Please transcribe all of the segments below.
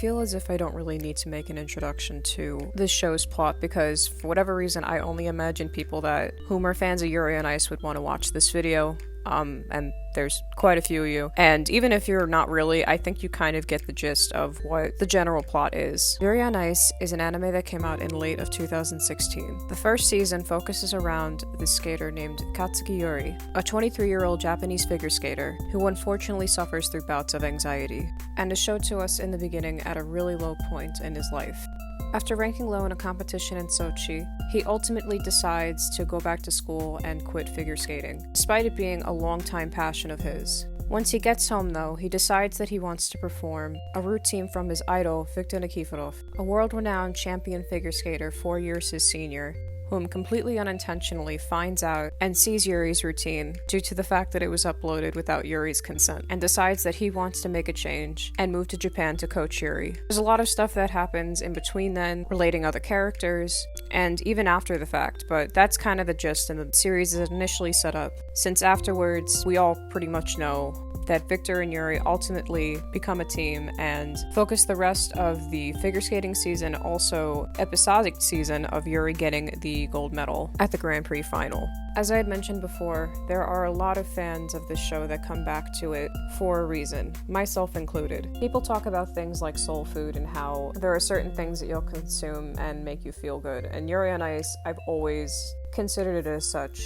feel as if I don't really need to make an introduction to this show's plot because, for whatever reason, I only imagine people whom are fans of Yuri on Ice would want to watch this video. And there's quite a few of you. And even if you're not really, I think you kind of get the gist of what the general plot is. Yuri on Ice is an anime that came out in late of 2016. The first season focuses around this skater named Katsuki Yuri, a 23-year-old Japanese figure skater who unfortunately suffers through bouts of anxiety, and is showed to us in the beginning at a really low point in his life. After ranking low in a competition in Sochi, he ultimately decides to go back to school and quit figure skating, despite it being a long-time passion of his. Once he gets home, though, he decides that he wants to perform a routine from his idol, Viktor Nikiforov, a world-renowned champion figure skater 4 years his senior, whom completely unintentionally finds out and sees Yuri's routine due to the fact that it was uploaded without Yuri's consent, and decides that he wants to make a change and move to Japan to coach Yuri. There's a lot of stuff that happens in between then, relating other characters, and even after the fact, but that's kind of the gist and the series is initially set up, since afterwards we all pretty much know that Viktor and Yuri ultimately become a team and focus the rest of the figure skating season, also episodic season, of Yuri getting the gold medal at the Grand Prix final. As I had mentioned before, there are a lot of fans of this show that come back to it for a reason, myself included. People talk about things like soul food and how there are certain things that you'll consume and make you feel good, and Yuri on Ice, I've always considered it as such,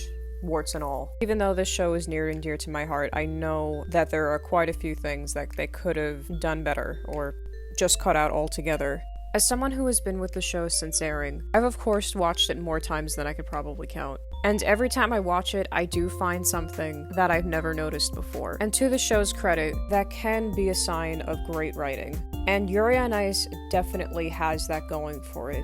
warts and all. Even though this show is near and dear to my heart, I know that there are quite a few things that they could have done better or just cut out altogether. As someone who has been with the show since airing, I've of course watched it more times than I could probably count. And every time I watch it, I do find something that I've never noticed before. And to the show's credit, that can be a sign of great writing. And Yuri on Ice definitely has that going for it.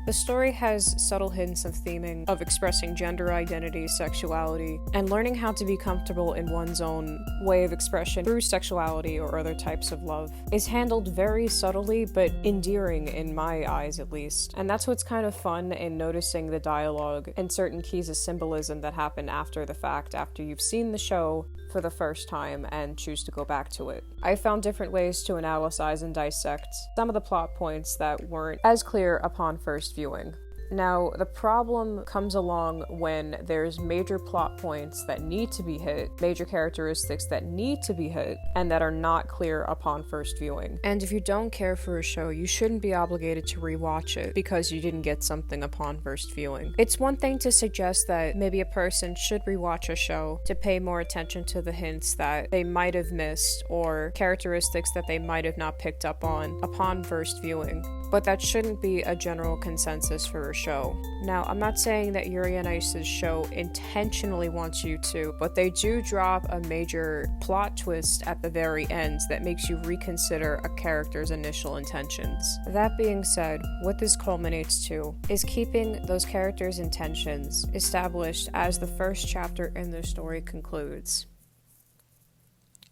The story has subtle hints of theming, of expressing gender identity, sexuality, and learning how to be comfortable in one's own way of expression through sexuality or other types of love. It's handled very subtly, but endearing in my eyes at least. And that's what's kind of fun in noticing the dialogue and certain keys of symbolism that happen after the fact, after you've seen the show for the first time and choose to go back to it. I found different ways to analyze and dissect some of the plot points that weren't as clear upon first viewing. Now, the problem comes along when there's major plot points that need to be hit, major characteristics that need to be hit, and that are not clear upon first viewing. And if you don't care for a show, you shouldn't be obligated to rewatch it because you didn't get something upon first viewing. It's one thing to suggest that maybe a person should rewatch a show to pay more attention to the hints that they might have missed or characteristics that they might have not picked up on upon first viewing. But that shouldn't be a general consensus for a show. Now, I'm not saying that Yuri on Ice's show intentionally wants you to, but they do drop a major plot twist at the very end that makes you reconsider a character's initial intentions. That being said, what this culminates to is keeping those characters' intentions established as the first chapter in the story concludes.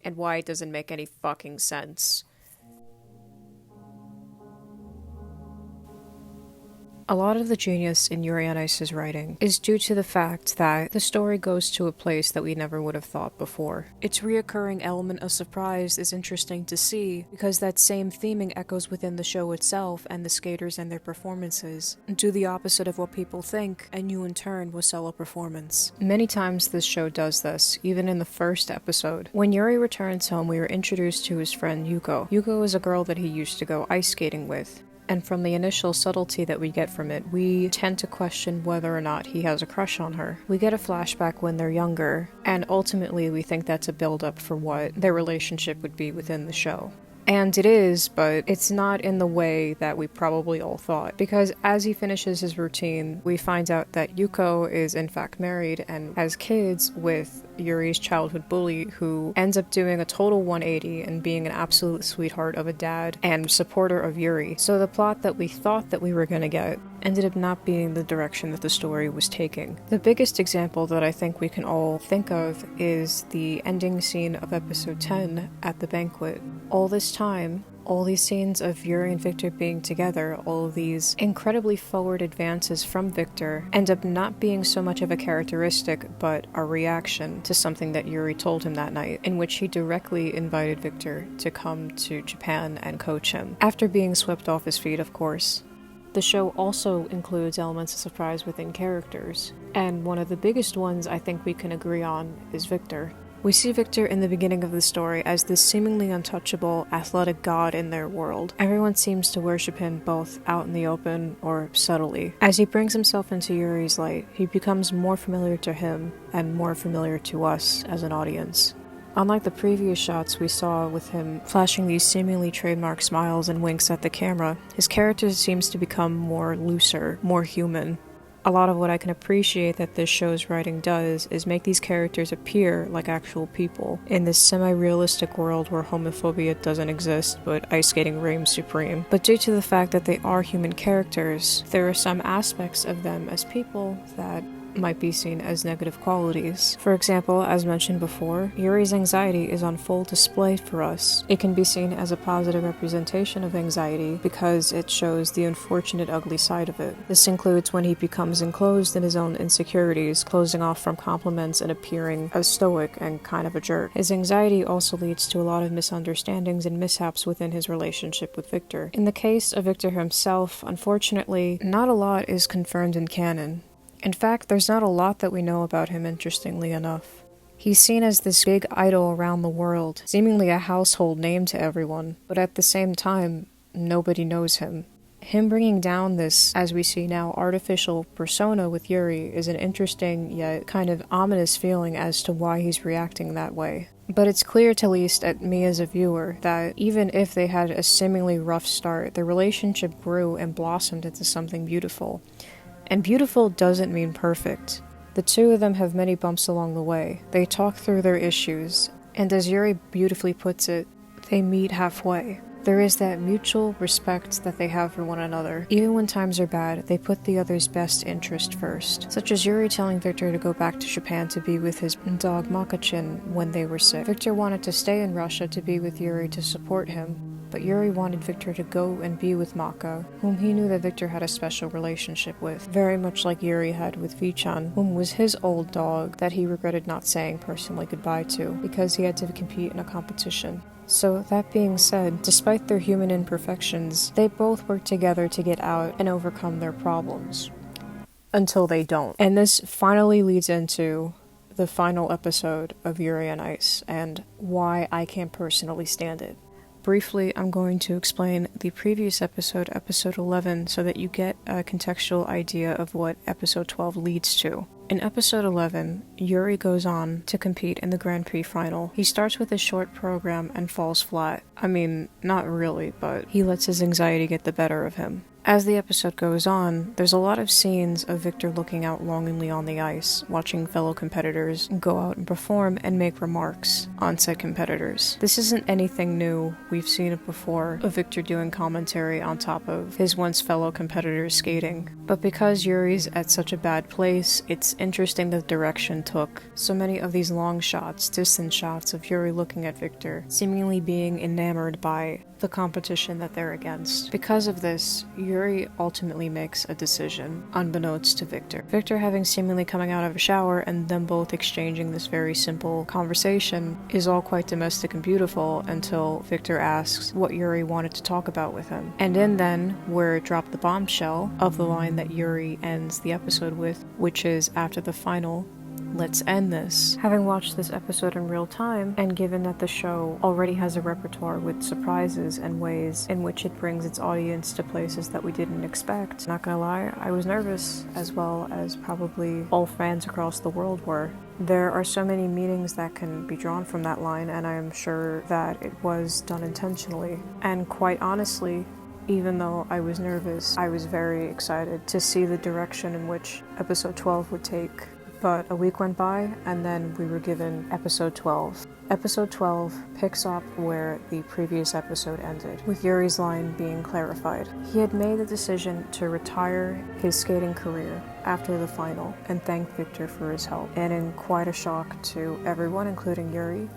And why it doesn't make any fucking sense. A lot of the genius in Yuri on Ice's writing is due to the fact that the story goes to a place that we never would have thought before. Its reoccurring element of surprise is interesting to see because that same theming echoes within the show itself and the skaters and their performances, and do the opposite of what people think, and you in turn will sell a performance. Many times this show does this, even in the first episode. When Yuri returns home, we are introduced to his friend Yuko. Yuko is a girl that he used to go ice skating with. And from the initial subtlety that we get from it, we tend to question whether or not he has a crush on her. We get a flashback when they're younger, and ultimately we think that's a build-up for what their relationship would be within the show. And it is, but it's not in the way that we probably all thought. Because as he finishes his routine, we find out that Yuko is in fact married and has kids with Yuri's childhood bully, who ends up doing a total 180 and being an absolute sweetheart of a dad and supporter of Yuri. So the plot that we thought that we were going to get ended up not being the direction that the story was taking. The biggest example that I think we can all think of is the ending scene of episode 10 at the banquet. All this time, All these scenes of Yuri and Victor being together, all of these incredibly forward advances from Victor, end up not being so much of a characteristic, but a reaction to something that Yuri told him that night, in which he directly invited Victor to come to Japan and coach him, after being swept off his feet, of course. The show also includes elements of surprise within characters, and one of the biggest ones I think we can agree on is Victor. We see Victor in the beginning of the story as this seemingly untouchable, athletic god in their world. Everyone seems to worship him both out in the open or subtly. As he brings himself into Yuri's light, he becomes more familiar to him and more familiar to us as an audience. Unlike the previous shots we saw with him flashing these seemingly trademark smiles and winks at the camera, his character seems to become more looser, more human. A lot of what I can appreciate that this show's writing does is make these characters appear like actual people in this semi-realistic world where homophobia doesn't exist, but ice skating reigns supreme. But due to the fact that they are human characters, there are some aspects of them as people that might be seen as negative qualities. For example, as mentioned before, Yuri's anxiety is on full display for us. It can be seen as a positive representation of anxiety because it shows the unfortunate ugly side of it. This includes when he becomes enclosed in his own insecurities, closing off from compliments and appearing as stoic and kind of a jerk. His anxiety also leads to a lot of misunderstandings and mishaps within his relationship with Victor. In the case of Victor himself, unfortunately, not a lot is confirmed in canon. In fact, there's not a lot that we know about him, interestingly enough. He's seen as this big idol around the world, seemingly a household name to everyone, but at the same time, nobody knows him. Him bringing down this, as we see now, artificial persona with Yuri is an interesting yet kind of ominous feeling as to why he's reacting that way. But it's clear, to least at me as a viewer, that even if they had a seemingly rough start, their relationship grew and blossomed into something beautiful. And beautiful doesn't mean perfect. The two of them have many bumps along the way. They talk through their issues, and as Yuri beautifully puts it, they meet halfway. There is that mutual respect that they have for one another. Even when times are bad, they put the other's best interest first. Such as Yuri telling Victor to go back to Japan to be with his dog Maka-chin when they were sick. Victor wanted to stay in Russia to be with Yuri to support him, but Yuri wanted Victor to go and be with Maka, whom he knew that Victor had a special relationship with, very much like Yuri had with Vichan, whom was his old dog that he regretted not saying personally goodbye to, because he had to compete in a competition. So, that being said, despite their human imperfections, they both work together to get out and overcome their problems. Until they don't. And this finally leads into the final episode of Yuri on Ice, and why I can't personally stand it. Briefly, I'm going to explain the previous episode, episode 11, so that you get a contextual idea of what episode 12 leads to. In episode 11, Yuri goes on to compete in the Grand Prix final. He starts with a short program and falls flat. I mean, not really, but he lets his anxiety get the better of him. As the episode goes on, there's a lot of scenes of Victor looking out longingly on the ice, watching fellow competitors go out and perform and make remarks on said competitors. This isn't anything new. We've seen it before, of Victor doing commentary on top of his once fellow competitors skating. But because Yuri's at such a bad place, it's interesting the direction took. So many of these long shots, distant shots of Yuri looking at Victor, seemingly being enamored by the competition that they're against. Because of this, Yuri ultimately makes a decision, unbeknownst to Victor. Victor having seemingly coming out of a shower and them both exchanging this very simple conversation is all quite domestic and beautiful until Victor asks what Yuri wanted to talk about with him. And then where it dropped the bombshell of the line that Yuri ends the episode with, which is after the final, "Let's end this." Having watched this episode in real time, and given that the show already has a repertoire with surprises and ways in which it brings its audience to places that we didn't expect, not gonna lie, I was nervous, as well as probably all fans across the world were. There are so many meanings that can be drawn from that line, and I am sure that it was done intentionally. And quite honestly, even though I was nervous, I was very excited to see the direction in which episode 12 would take. But a week went by, and then we were given episode 12. Episode 12 picks up where the previous episode ended, with Yuri's line being clarified. He had made the decision to retire his skating career after the final and thank Victor for his help. And in quite a shock to everyone, including Yuri,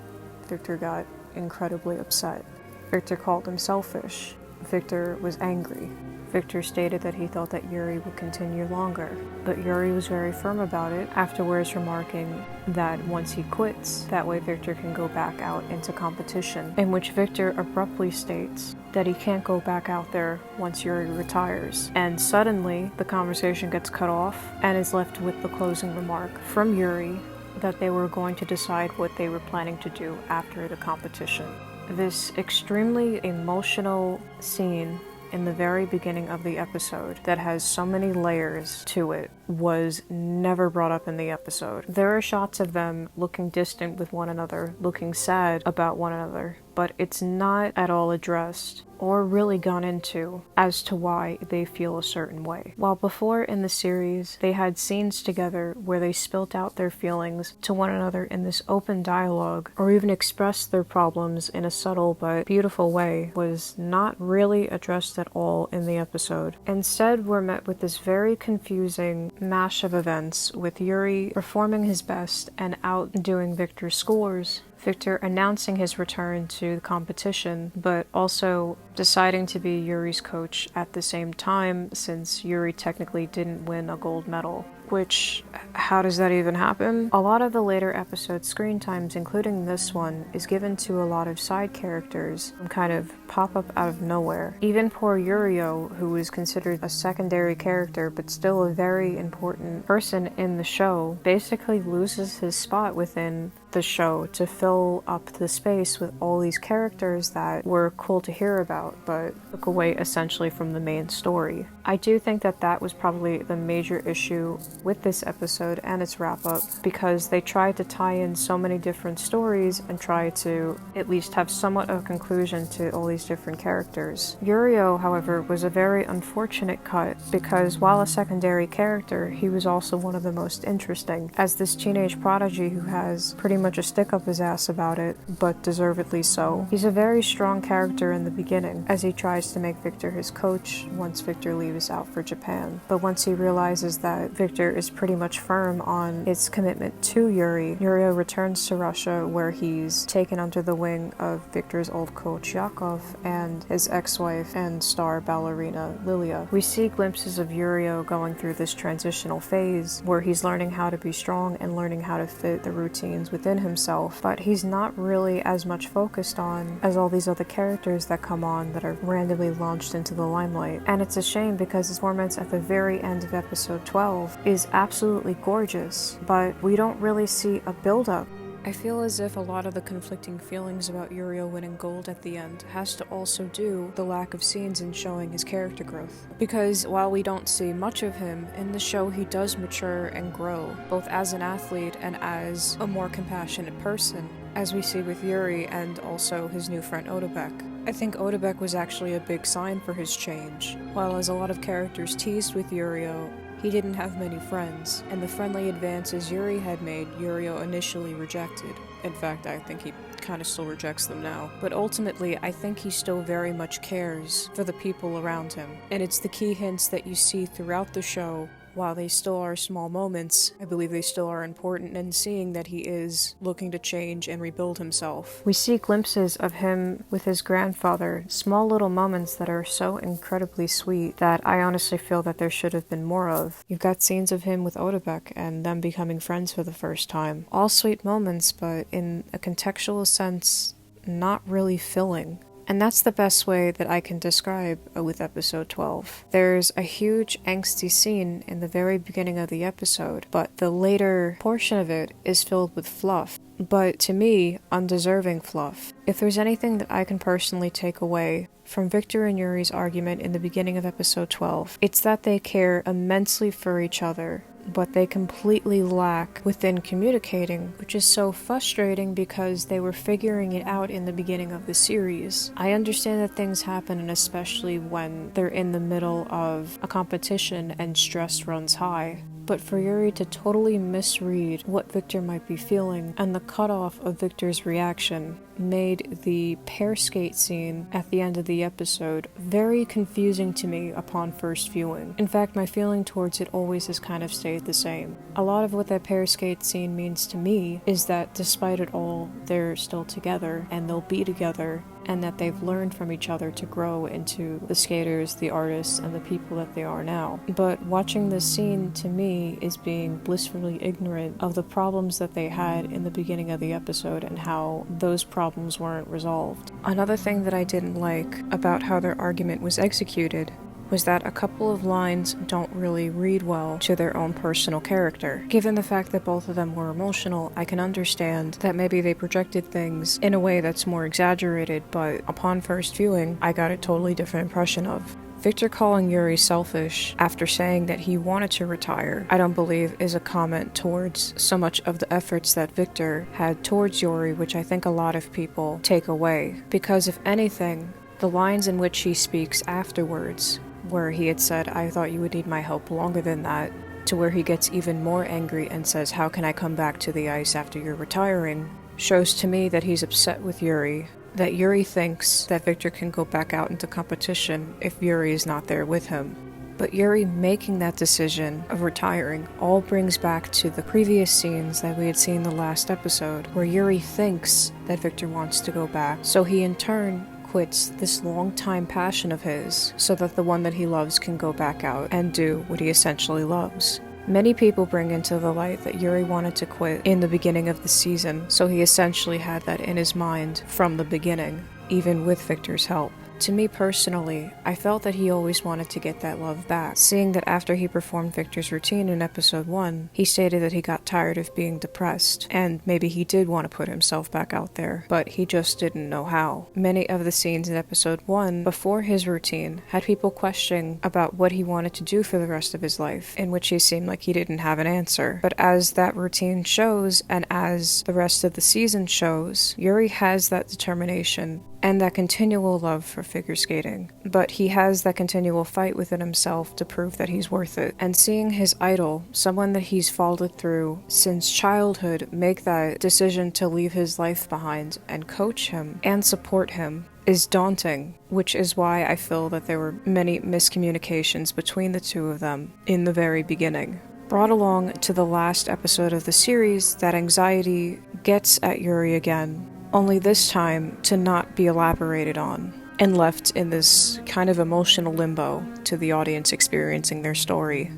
Victor got incredibly upset. Victor called him selfish. Victor was angry. Victor stated that he thought that Yuri would continue longer, but Yuri was very firm about it, afterwards remarking that once he quits, that way Victor can go back out into competition, in which Victor abruptly states that he can't go back out there once Yuri retires. And suddenly, the conversation gets cut off and is left with the closing remark from Yuri that they were going to decide what they were planning to do after the competition. This extremely emotional scene in the very beginning of the episode that has so many layers to it was never brought up in the episode. There are shots of them looking distant with one another, looking sad about one another, but it's not at all addressed or really gone into as to why they feel a certain way. While before in the series, they had scenes together where they spilt out their feelings to one another in this open dialogue, or even expressed their problems in a subtle but beautiful way, was not really addressed at all in the episode. Instead, we're met with this very confusing mash of events, with Yuri performing his best and outdoing Victor's scores, Victor announcing his return to the competition, but also deciding to be Yuri's coach at the same time, since Yuri technically didn't win a gold medal. Which, how does that even happen? A lot of the later episode screen times, including this one, is given to a lot of side characters and kind of pop up out of nowhere. Even poor Yurio, who is considered a secondary character but still a very important person in the show, basically loses his spot within the show to fill up the space with all these characters that were cool to hear about but took away essentially from the main story. I do think that that was probably the major issue with this episode and its wrap-up, because they tried to tie in so many different stories and try to at least have somewhat of a conclusion to all these different characters. Yurio, however, was a very unfortunate cut, because while a secondary character, he was also one of the most interesting, as this teenage prodigy who has pretty much a stick up his ass about it, but deservedly so. He's a very strong character in the beginning, as he tries to make Victor his coach once Victor leaves out for Japan. But once he realizes that Victor is pretty much firm on his commitment to Yuri, Yurio returns to Russia, where he's taken under the wing of Victor's old coach Yakov and his ex-wife and star ballerina Lilia. We see glimpses of Yurio going through this transitional phase where he's learning how to be strong and learning how to fit the routines within himself, but he's not really as much focused on as all these other characters that come on that are randomly launched into the limelight. And it's a shame, because his performance at the very end of episode 12 is absolutely gorgeous, but we don't really see a build-up. I feel as if a lot of the conflicting feelings about Yurio winning gold at the end has to also do with the lack of scenes in showing his character growth. Because while we don't see much of him, in the show he does mature and grow, both as an athlete and as a more compassionate person, as we see with Yuri and also his new friend Odebek. I think Odebek was actually a big sign for his change. While as a lot of characters teased with Yurio, he didn't have many friends, and the friendly advances Yuri had made, Yurio initially rejected. In fact, I think he kind of still rejects them now. But ultimately, I think he still very much cares for the people around him. And it's the key hints that you see throughout the show. While they still are small moments, I believe they still are important in seeing that he is looking to change and rebuild himself. We see glimpses of him with his grandfather, small little moments that are so incredibly sweet that I honestly feel that there should have been more of. You've got scenes of him with Odebek and them becoming friends for the first time. All sweet moments, but in a contextual sense, not really filling. And that's the best way that I can describe with episode 12. There's a huge angsty scene in the very beginning of the episode, but the later portion of it is filled with fluff. But to me, undeserving fluff. If there's anything that I can personally take away from Victor and Yuri's argument in the beginning of episode 12, it's that they care immensely for each other, but they completely lack within communicating, which is so frustrating because they were figuring it out in the beginning of the series. I understand that things happen, and especially when they're in the middle of a competition and stress runs high. But for Yuri to totally misread what Victor might be feeling, and the cutoff of Victor's reaction, made the pair skate scene at the end of the episode very confusing to me upon first viewing. In fact, my feeling towards it always has kind of stayed the same. A lot of what that pair skate scene means to me is that despite it all, they're still together, and they'll be together, and that they've learned from each other to grow into the skaters, the artists, and the people that they are now. But watching this scene, to me, is being blissfully ignorant of the problems that they had in the beginning of the episode and how those problems weren't resolved. Another thing that I didn't like about how their argument was executed was that a couple of lines don't really read well to their own personal character. Given the fact that both of them were emotional, I can understand that maybe they projected things in a way that's more exaggerated, but upon first viewing, I got a totally different impression of. Victor calling Yuri selfish after saying that he wanted to retire, I don't believe is a comment towards so much of the efforts that Victor had towards Yuri, which I think a lot of people take away. Because if anything, the lines in which he speaks afterwards, where he had said, "I thought you would need my help longer than that," to where he gets even more angry and says, "How can I come back to the ice after you're retiring?" shows to me that he's upset with Yuri, that Yuri thinks that Victor can go back out into competition if Yuri is not there with him. But Yuri making that decision of retiring all brings back to the previous scenes that we had seen the last episode, where Yuri thinks that Victor wants to go back, so he in turn quits this long-time passion of his so that the one that he loves can go back out and do what he essentially loves. Many people bring into the light that Yuri wanted to quit in the beginning of the season, so he essentially had that in his mind from the beginning, even with Victor's help. To me personally, I felt that he always wanted to get that love back, seeing that after he performed Victor's routine in episode 1, he stated that he got tired of being depressed, and maybe he did want to put himself back out there, but he just didn't know how. Many of the scenes in episode 1, before his routine, had people questioning about what he wanted to do for the rest of his life, in which he seemed like he didn't have an answer. But as that routine shows, and as the rest of the season shows, Yuri has that determination and that continual love for figure skating. But he has that continual fight within himself to prove that he's worth it. And seeing his idol, someone that he's followed through since childhood, make that decision to leave his life behind and coach him and support him is daunting, which is why I feel that there were many miscommunications between the two of them in the very beginning. Brought along to the last episode of the series, that anxiety gets at Yuri again, only this time to not be elaborated on, and left in this kind of emotional limbo to the audience experiencing their story.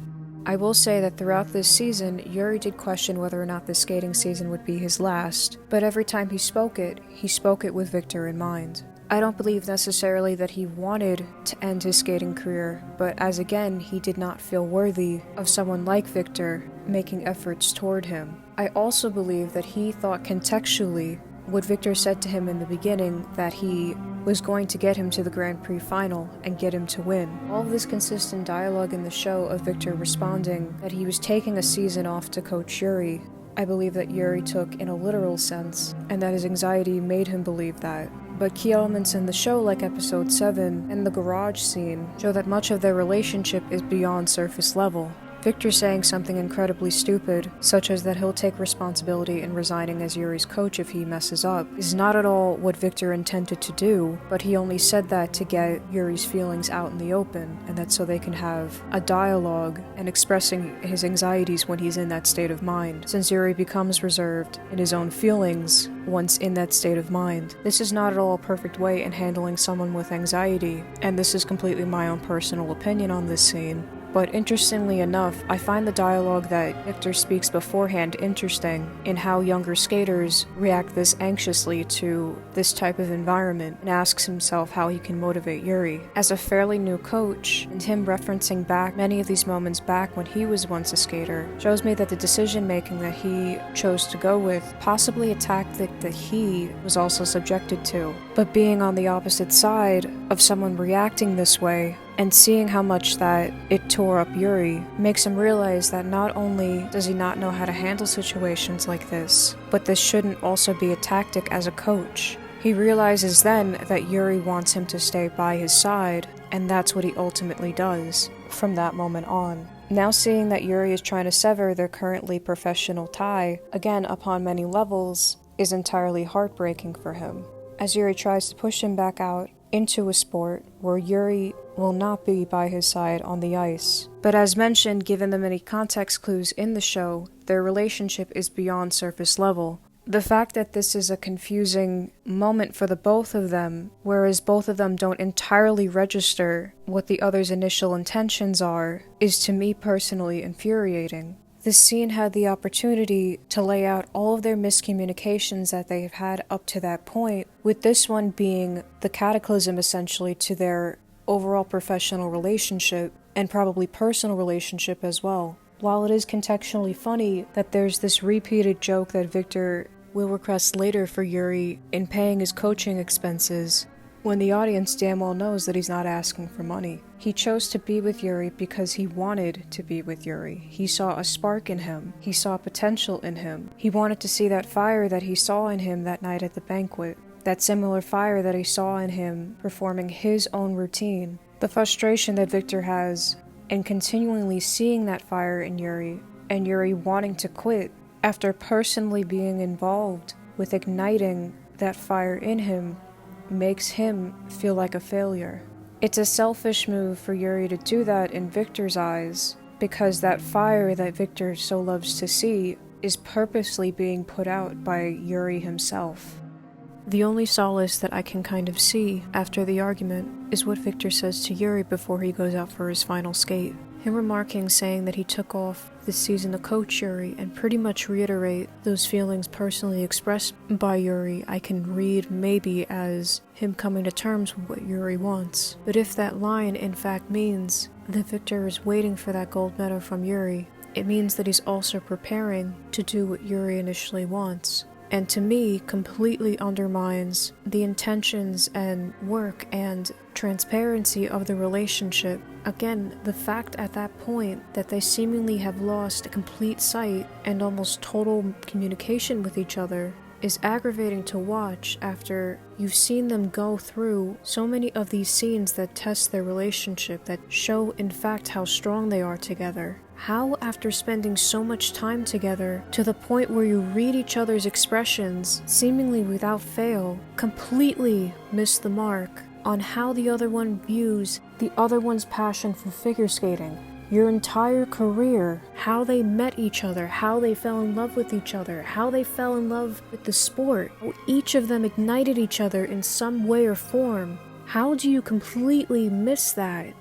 I will say that throughout this season, Yuri did question whether or not this skating season would be his last, but every time he spoke it with Victor in mind. I don't believe necessarily that he wanted to end his skating career, but as again, he did not feel worthy of someone like Victor making efforts toward him. I also believe that he thought contextually what Victor said to him in the beginning, that he was going to get him to the Grand Prix final and get him to win. All of this consistent dialogue in the show of Victor responding that he was taking a season off to coach Yuri, I believe that Yuri took in a literal sense, and that his anxiety made him believe that. But key elements in the show, like episode 7 and the garage scene, show that much of their relationship is beyond surface level. Victor saying something incredibly stupid, such as that he'll take responsibility in resigning as Yuri's coach if he messes up, is not at all what Victor intended to do, but he only said that to get Yuri's feelings out in the open, and that so they can have a dialogue and expressing his anxieties when he's in that state of mind, since Yuri becomes reserved in his own feelings once in that state of mind. This is not at all a perfect way in handling someone with anxiety, and this is completely my own personal opinion on this scene. But interestingly enough, I find the dialogue that Victor speaks beforehand interesting in how younger skaters react this anxiously to this type of environment, and asks himself how he can motivate Yuri. As a fairly new coach, and him referencing back many of these moments back when he was once a skater, shows me that the decision making that he chose to go with, possibly a tactic that he was also subjected to. But being on the opposite side of someone reacting this way, and seeing how much that it tore up Yuri, makes him realize that not only does he not know how to handle situations like this, but this shouldn't also be a tactic as a coach. He realizes then that Yuri wants him to stay by his side, and that's what he ultimately does from that moment on. Now seeing that Yuri is trying to sever their currently professional tie, again upon many levels, is entirely heartbreaking for him, as Yuri tries to push him back out into a sport where Yuri will not be by his side on the ice. But as mentioned, given the many context clues in the show, their relationship is beyond surface level, The fact that this is a confusing moment for the both of them, whereas both of them don't entirely register what the other's initial intentions are, is to me personally infuriating. This scene had the opportunity to lay out all of their miscommunications that they've had up to that point, with this one being the cataclysm essentially to their overall professional relationship, and probably personal relationship as well. While it is contextually funny that there's this repeated joke that Victor will request later for Yuri in paying his coaching expenses, when the audience damn well knows that he's not asking for money. He chose to be with Yuri because he wanted to be with Yuri. He saw a spark in him. He saw potential in him. He wanted to see that fire that he saw in him that night at the banquet. That similar fire that he saw in him performing his own routine. The frustration that Victor has in continually seeing that fire in Yuri, and Yuri wanting to quit after personally being involved with igniting that fire in him, makes him feel like a failure. It's a selfish move for Yuri to do that in Victor's eyes, because that fire that Victor so loves to see is purposely being put out by Yuri himself. The only solace that I can kind of see after the argument is what Victor says to Yuri before he goes out for his final skate. Him remarking, saying that he took off this season to coach Yuri and pretty much reiterate those feelings personally expressed by Yuri, I can read maybe as him coming to terms with what Yuri wants. But if that line in fact means that Victor is waiting for that gold medal from Yuri, it means that he's also preparing to do what Yuri initially wants. And to me, completely undermines the intentions and work and transparency of the relationship. Again, the fact at that point that they seemingly have lost complete sight and almost total communication with each other is aggravating to watch after you've seen them go through so many of these scenes that test their relationship, that show in fact how strong they are together. How, after spending so much time together, to the point where you read each other's expressions, seemingly without fail, completely miss the mark on how the other one views the other one's passion for figure skating. Your entire career, how they met each other, how they fell in love with each other, how they fell in love with the sport, how each of them ignited each other in some way or form. How do you completely miss that?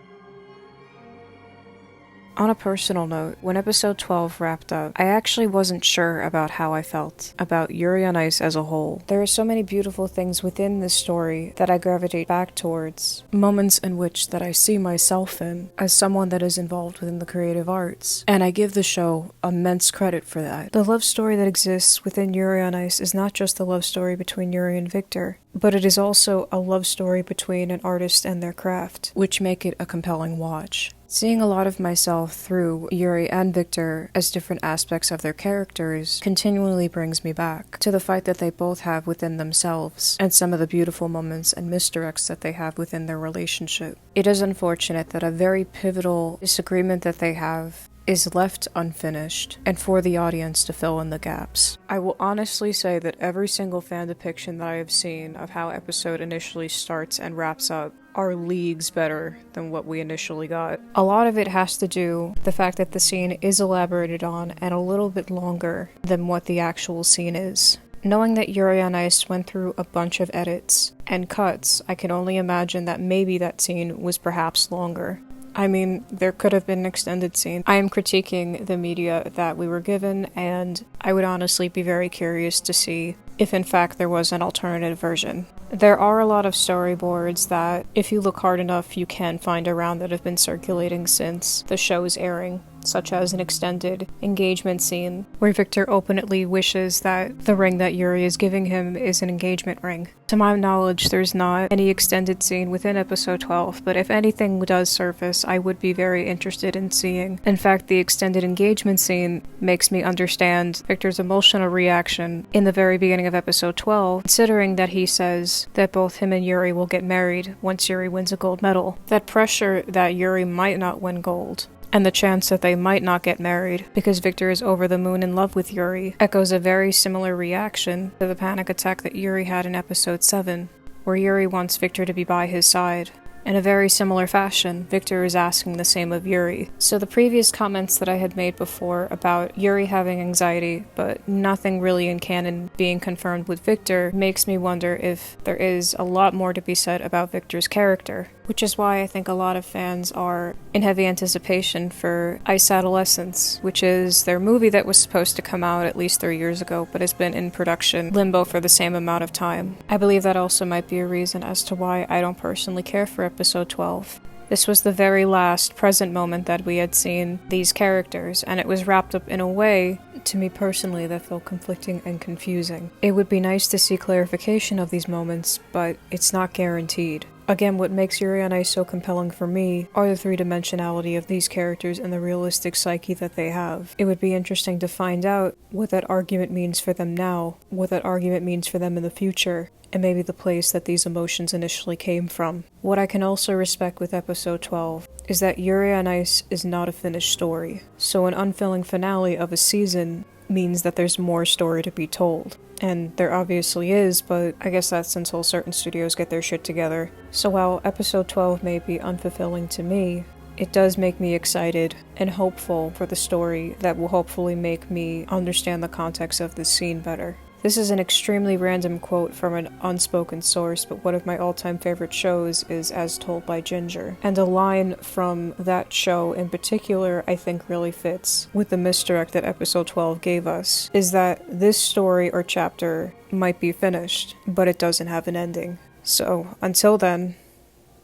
On a personal note, when episode 12 wrapped up, I actually wasn't sure about how I felt about Yuri on Ice as a whole. There are so many beautiful things within this story that I gravitate back towards, moments in which that I see myself in as someone that is involved within the creative arts, and I give the show immense credit for that. The love story that exists within Yuri on Ice is not just the love story between Yuri and Victor, but it is also a love story between an artist and their craft, which make it a compelling watch. Seeing a lot of myself through Yuri and Victor as different aspects of their characters continually brings me back to the fight that they both have within themselves and some of the beautiful moments and misdirects that they have within their relationship. It is unfortunate that a very pivotal disagreement that they have is left unfinished, and for the audience to fill in the gaps. I will honestly say that every single fan depiction that I have seen of how episode initially starts and wraps up are leagues better than what we initially got. A lot of it has to do with the fact that the scene is elaborated on and a little bit longer than what the actual scene is. Knowing that Yuri on Ice went through a bunch of edits and cuts, I can only imagine that maybe that scene was perhaps longer. I mean, there could have been an extended scene. I am critiquing the media that we were given, and I would honestly be very curious to see if in fact there was an alternative version. There are a lot of storyboards that, if you look hard enough, you can find around that have been circulating since the show's airing, such as an extended engagement scene where Victor openly wishes that the ring that Yuri is giving him is an engagement ring. To my knowledge, there's not any extended scene within episode 12, but if anything does surface, I would be very interested in seeing. In fact, the extended engagement scene makes me understand Victor's emotional reaction in the very beginning of episode 12, considering that he says that both him and Yuri will get married once Yuri wins a gold medal. That pressure that Yuri might not win gold, and the chance that they might not get married because Victor is over the moon in love with Yuri, echoes a very similar reaction to the panic attack that Yuri had in episode 7, where Yuri wants Victor to be by his side, In a very similar fashion, Victor is asking the same of Yuri. So the previous comments that I had made before about Yuri having anxiety, but nothing really in canon being confirmed with Victor, makes me wonder if there is a lot more to be said about Victor's character. Which is why I think a lot of fans are in heavy anticipation for Ice Adolescence, which is their movie that was supposed to come out at least 3 years ago, but has been in production limbo for the same amount of time. I believe that also might be a reason as to why I don't personally care for episode 12. This was the very last present moment that we had seen these characters, and it was wrapped up in a way, to me personally, that felt conflicting and confusing. It would be nice to see clarification of these moments, but it's not guaranteed. Again, what makes Yuri on Ice so compelling for me are the three-dimensionality of these characters and the realistic psyche that they have. It would be interesting to find out what that argument means for them now, what that argument means for them in the future, and maybe the place that these emotions initially came from. What I can also respect with episode 12 is that Yuri on Ice is not a finished story, so an unfilling finale of a season means that there's more story to be told. And there obviously is, but I guess that's until certain studios get their shit together. So while episode 12 may be unfulfilling to me, it does make me excited and hopeful for the story that will hopefully make me understand the context of this scene better. This is an extremely random quote from an unspoken source, but one of my all-time favorite shows is As Told by Ginger. And a line from that show in particular I think really fits with the misdirect that episode 12 gave us, is that this story or chapter might be finished, but it doesn't have an ending. So, until then,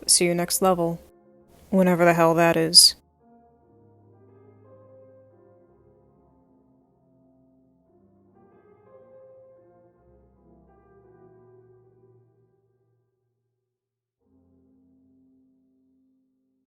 see you next level. Whenever the hell that is.